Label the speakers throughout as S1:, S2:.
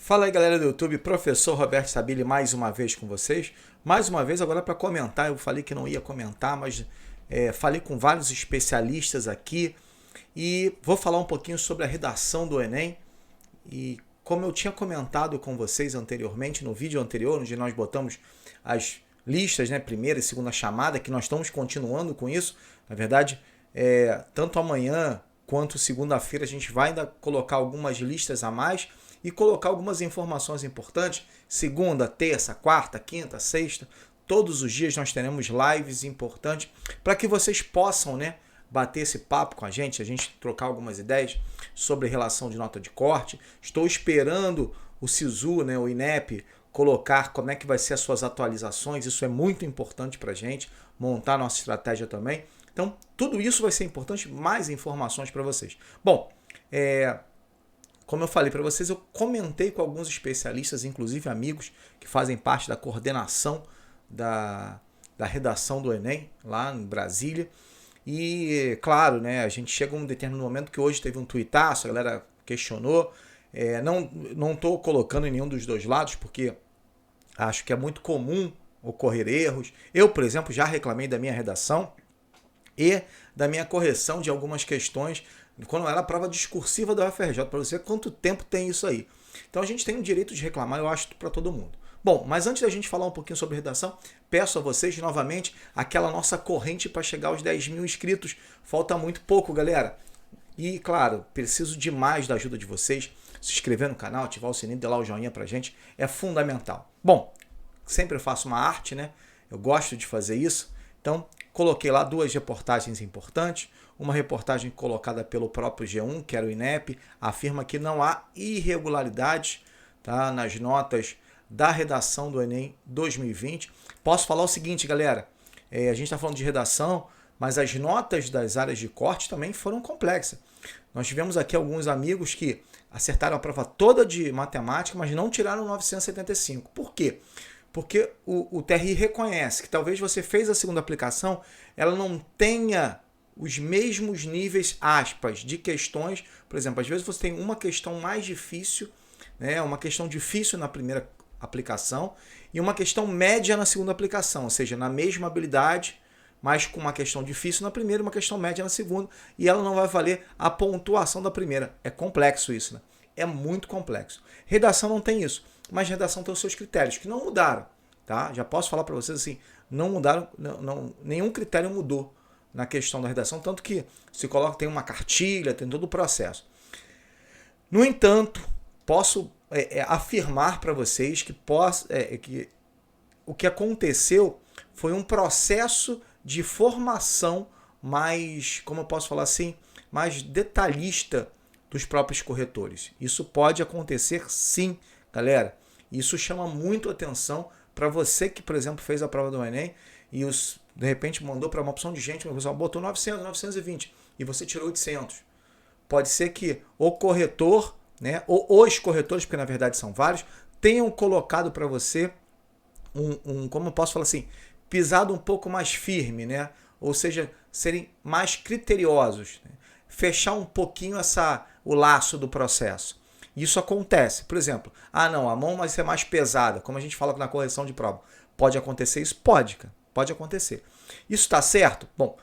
S1: Fala aí galera do YouTube, professor Roberto Stabile mais uma vez com vocês. Mais uma vez agora para comentar, eu falei que não ia comentar, mas falei com vários especialistas aqui e vou falar um pouquinho sobre a redação do Enem. E como eu tinha comentado com vocês anteriormente, no vídeo anterior, onde nós botamos as listas, né, primeira e segunda chamada, que nós estamos continuando com isso. Na verdade, tanto amanhã quanto segunda-feira a gente vai ainda colocar algumas listas a mais e colocar algumas informações importantes. Segunda, terça, quarta, quinta, sexta, todos os dias nós teremos lives importantes para que vocês possam, né, bater esse papo com a gente trocar algumas ideias sobre relação de nota de corte. Estou esperando o SISU, né, o INEP, colocar como é que vai ser as suas atualizações. Isso é muito importante para a gente, montar nossa estratégia também. Então, tudo isso vai ser importante, mais informações para vocês. Bom, como eu falei para vocês, eu comentei com alguns especialistas, inclusive amigos que fazem parte da coordenação da redação do Enem, lá em Brasília. E, claro, né, a gente chega a um determinado momento que hoje teve um tuitaço, a galera questionou. Não estou colocando em nenhum dos dois lados, porque acho que é muito comum ocorrer erros. Eu, por exemplo, já reclamei da minha redação e da minha correção de algumas questões quando era a prova discursiva da UFRJ, para você ver quanto tempo tem isso aí. Então a gente tem o direito de reclamar, eu acho, para todo mundo. Bom, mas antes da gente falar um pouquinho sobre redação, peço a vocês novamente aquela nossa corrente para chegar aos 10 mil inscritos. Falta muito pouco, galera. E, claro, preciso demais da ajuda de vocês. Se inscrever no canal, ativar o sininho, dar lá o joinha pra gente, é fundamental. Bom, sempre eu faço uma arte, né? Eu gosto de fazer isso. Então, coloquei lá duas reportagens importantes. Uma reportagem colocada pelo próprio G1, que era o INEP, afirma que não há irregularidades, tá, nas notas da redação do Enem 2020. Posso falar o seguinte, galera, a gente está falando de redação, mas as notas das áreas de corte também foram complexas. Nós tivemos aqui alguns amigos que acertaram a prova toda de matemática, mas não tiraram 975. Por quê? Porque o TRI reconhece que talvez você fez a segunda aplicação, ela não tenha os mesmos níveis, aspas, de questões. Por exemplo, às vezes você tem uma questão mais difícil, né, uma questão difícil na primeira aplicação e uma questão média na segunda aplicação, ou seja, na mesma habilidade, mas com uma questão difícil na primeira e uma questão média na segunda, e ela não vai valer a pontuação da primeira. É complexo isso, né? É muito complexo. Redação não tem isso, mas redação tem os seus critérios, que não mudaram, tá? Já posso falar para vocês assim, não mudaram, nenhum critério mudou na questão da redação, tanto que se coloca, tem uma cartilha, tem todo o processo. No entanto, posso afirmar para vocês que o que aconteceu foi um processo de formação mais, como eu posso falar assim, mais detalhista dos próprios corretores. Isso pode acontecer sim, galera. Isso chama muito atenção para você que, por exemplo, fez a prova do Enem e de repente mandou para uma opção de gente, uma pessoa botou 900, 920 e você tirou 800. Pode ser que o corretor, né, ou os corretores, porque na verdade são vários, tenham colocado para você como eu posso falar assim, pisado um pouco mais firme, né? Ou seja, serem mais criteriosos, né? Fechar um pouquinho o laço do processo. Isso acontece. Por exemplo, não, a mão vai ser mais pesada, como a gente fala na correção de prova. Pode acontecer isso? Pode, cara. Pode acontecer. Isso está certo? Bom,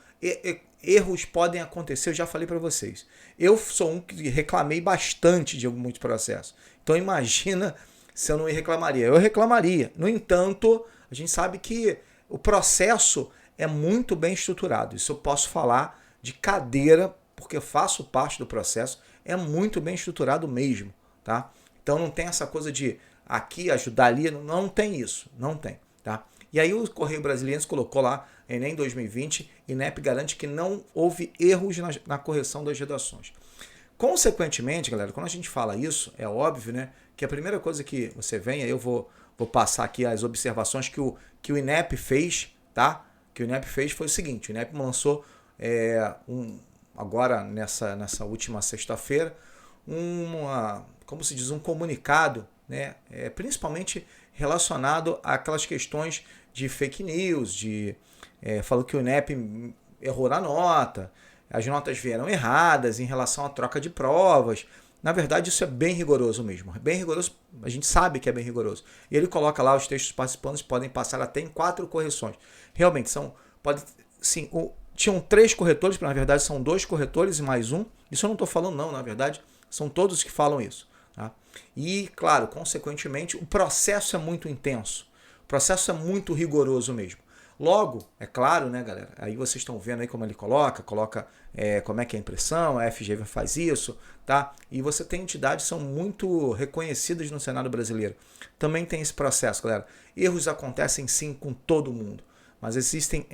S1: erros podem acontecer, eu já falei para vocês. Eu sou um que reclamei bastante de muitos processos. Então imagina se eu não reclamaria. Eu reclamaria. No entanto, a gente sabe que o processo é muito bem estruturado. Isso eu posso falar de cadeira, porque eu faço parte do processo. É muito bem estruturado mesmo, tá? Então não tem essa coisa de aqui ajudar ali, não tem isso, não tem, tá? E aí o Correio Brasiliense colocou lá, Enem 2020, INEP garante que não houve erros na correção das redações. Consequentemente, galera, quando a gente fala isso, é óbvio, né, que a primeira coisa que você vem, aí eu vou passar aqui as observações que o INEP fez, tá? Que o INEP fez foi o seguinte, o INEP lançou agora nessa última sexta-feira, como se diz, um comunicado, né, principalmente relacionado àquelas questões de fake news, falou que o INEP errou na nota, as notas vieram erradas em relação à troca de provas, Na verdade, isso é bem rigoroso mesmo. Bem rigoroso, a gente sabe que é bem rigoroso. E ele coloca lá os textos participantes podem passar até em 4 correções. Realmente, sim, tinham 3 corretores, na verdade são 2 corretores e mais um. Isso eu não estou falando não, na verdade, são todos que falam isso. Tá? E, claro, consequentemente, o processo é muito intenso. O processo é muito rigoroso mesmo. Logo, é claro, né, galera? Aí vocês estão vendo aí como ele coloca como é que é a impressão, a FGV faz isso, tá? E você tem entidades que são muito reconhecidas no cenário brasileiro. Também tem esse processo, galera. Erros acontecem sim com todo mundo, mas existem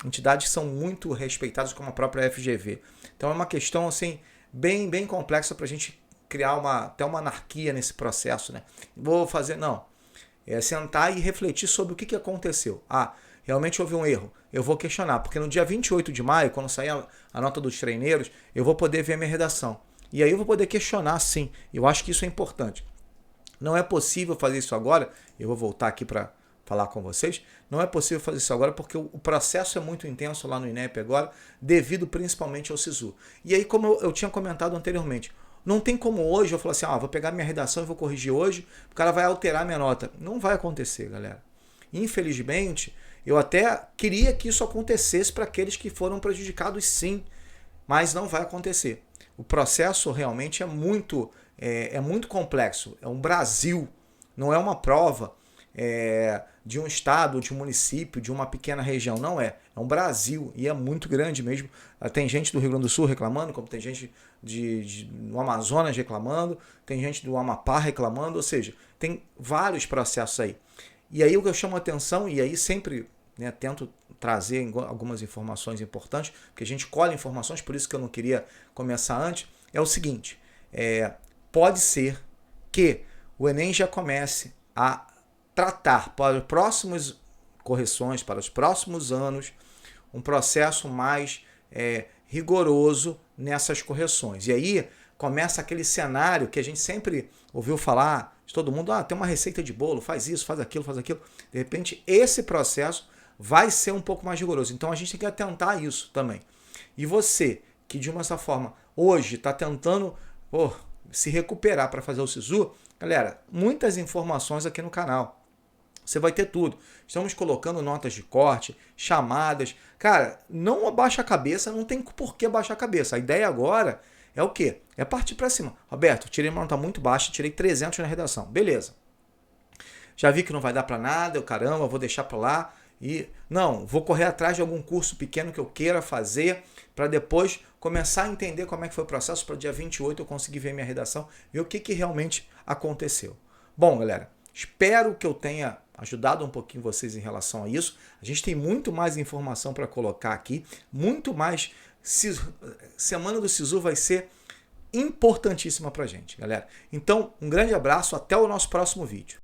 S1: entidades que são muito respeitadas, como a própria FGV. Então é uma questão assim bem complexa para a gente criar até uma anarquia nesse processo, né? Vou fazer, não. É sentar e refletir sobre o que aconteceu. Realmente houve um erro. Eu vou questionar, porque no dia 28 de maio, quando sair a nota dos treineiros, eu vou poder ver a minha redação. E aí eu vou poder questionar sim. Eu acho que isso é importante. Não é possível fazer isso agora. Eu vou voltar aqui para falar com vocês. Não é possível fazer isso agora porque o processo é muito intenso lá no INEP agora, devido principalmente ao SISU. E aí, como eu tinha comentado anteriormente, não tem como hoje eu falar assim, vou pegar minha redação e vou corrigir hoje, o cara vai alterar minha nota. Não vai acontecer, galera. Infelizmente, eu até queria que isso acontecesse para aqueles que foram prejudicados sim, mas não vai acontecer. O processo realmente é muito complexo. É um Brasil, não é uma prova de um estado, de um município, de uma pequena região. Não é. É um Brasil e é muito grande mesmo. Tem gente do Rio Grande do Sul reclamando, como tem gente do Amazonas reclamando, tem gente do Amapá reclamando, ou seja, tem vários processos aí. E aí o que eu chamo a atenção, e aí sempre tento trazer algumas informações importantes, porque a gente colhe informações, por isso que eu não queria começar antes, é o seguinte, pode ser que o Enem já comece a tratar para as próximas correções, para os próximos anos, um processo mais rigoroso nessas correções. E aí começa aquele cenário que a gente sempre ouviu falar de todo mundo, tem uma receita de bolo, faz isso, faz aquilo, faz aquilo. De repente, esse processo vai ser um pouco mais rigoroso. Então, a gente tem que atentar a isso também. E você, que de uma certa forma, hoje está tentando se recuperar para fazer o SISU, galera, muitas informações aqui no canal. Você vai ter tudo. Estamos colocando notas de corte, chamadas. Cara, não abaixa a cabeça, não tem por que abaixar a cabeça. A ideia agora é o quê? É partir para cima. Roberto, tirei uma nota muito baixa, tirei 300 na redação. Beleza. Já vi que não vai dar para nada, caramba, vou deixar para lá. E não, vou correr atrás de algum curso pequeno que eu queira fazer para depois começar a entender como é que foi o processo para o dia 28 eu conseguir ver minha redação, ver o que realmente aconteceu. Bom, galera, espero que eu tenha ajudado um pouquinho vocês em relação a isso. A gente tem muito mais informação para colocar aqui, muito mais. Semana do SISU vai ser importantíssima para a gente, galera. Então, um grande abraço, até o nosso próximo vídeo.